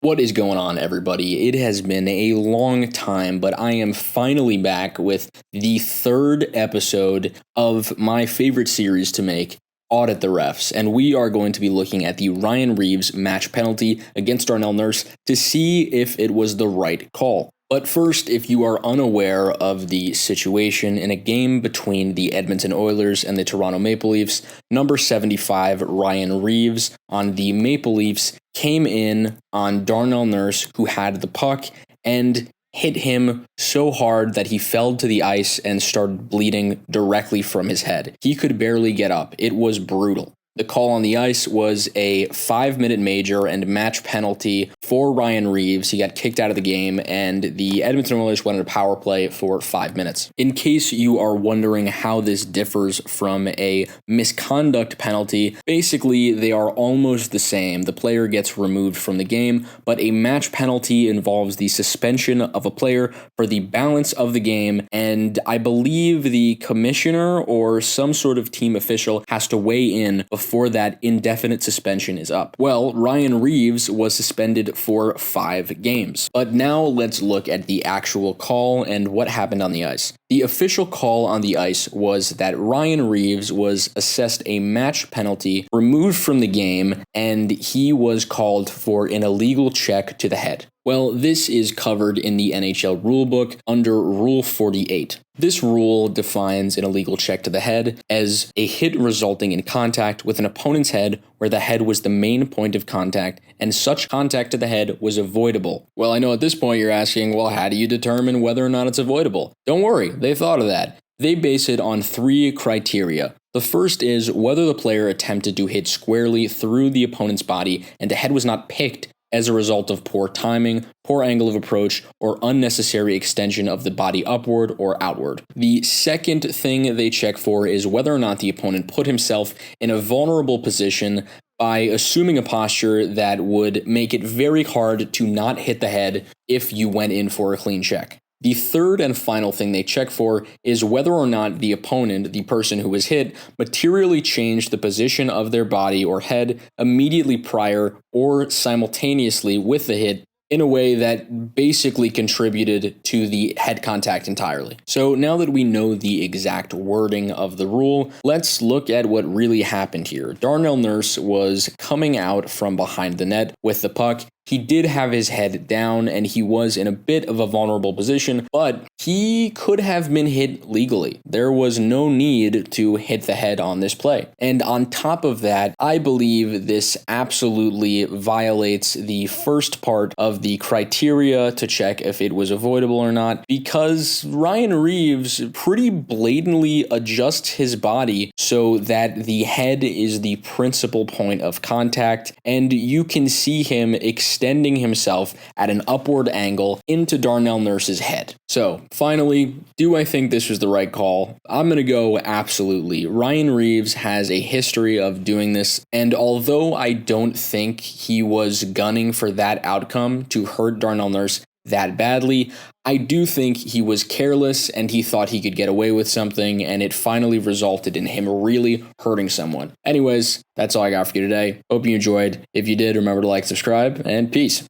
What is going on, everybody? It has been a long time, but I am finally back with the third episode of my favorite series to make, Audit the Refs, and we are going to be looking at the Ryan Reaves match penalty against Darnell Nurse to see if it was the right call. But first, if you are unaware of the situation in a game between the Edmonton Oilers and the Toronto Maple Leafs, number 75, Ryan Reaves, on the Maple Leafs, came in on Darnell Nurse, who had the puck, and hit him so hard that he fell to the ice and started bleeding directly from his head. He could barely get up. It was brutal. The call on the ice was a 5-minute major and match penalty for Ryan Reaves. He got kicked out of the game, and the Edmonton Oilers went on a power play for 5 minutes. In case you are wondering how this differs from a misconduct penalty, basically they are almost the same. The player gets removed from the game, but a match penalty involves the suspension of a player for the balance of the game, and I believe the commissioner or some sort of team official has to weigh in before that indefinite suspension is up. Well, Ryan Reaves was suspended for 5 games. But now let's look at the actual call and what happened on the ice. The official call on the ice was that Ryan Reaves was assessed a match penalty, removed from the game, and he was called for an illegal check to the head. Well, this is covered in the NHL rulebook under Rule 48. This rule defines an illegal check to the head as a hit resulting in contact with an opponent's head where the head was the main point of contact and such contact to the head was avoidable. Well, I know at this point you're asking, well, how do you determine whether or not it's avoidable? Don't worry, they thought of that. They base it on 3 criteria. The first is whether the player attempted to hit squarely through the opponent's body and the head was not picked as a result of poor timing, poor angle of approach, or unnecessary extension of the body upward or outward. The second thing they check for is whether or not the opponent put himself in a vulnerable position by assuming a posture that would make it very hard to not hit the head if you went in for a clean check. The third and final thing they check for is whether or not the opponent, the person who was hit, materially changed the position of their body or head immediately prior or simultaneously with the hit in a way that basically contributed to the head contact entirely. So now that we know the exact wording of the rule, let's look at what really happened here. Darnell Nurse was coming out from behind the net with the puck. He did have his head down and he was in a bit of a vulnerable position, but he could have been hit legally. There was no need to hit the head on this play. And on top of that, I believe this absolutely violates the first part of the criteria to check if it was avoidable or not, because Ryan Reaves pretty blatantly adjusts his body so that the head is the principal point of contact, and you can see him extending himself at an upward angle into Darnell Nurse's head. So, finally, do I think this was the right call? I'm going to go absolutely. Ryan Reaves has a history of doing this, and although I don't think he was gunning for that outcome to hurt Darnell Nurse that badly, I do think he was careless and he thought he could get away with something, and it finally resulted in him really hurting someone. Anyways, that's all I got for you today. Hope you enjoyed. If you did, remember to like, subscribe, and peace.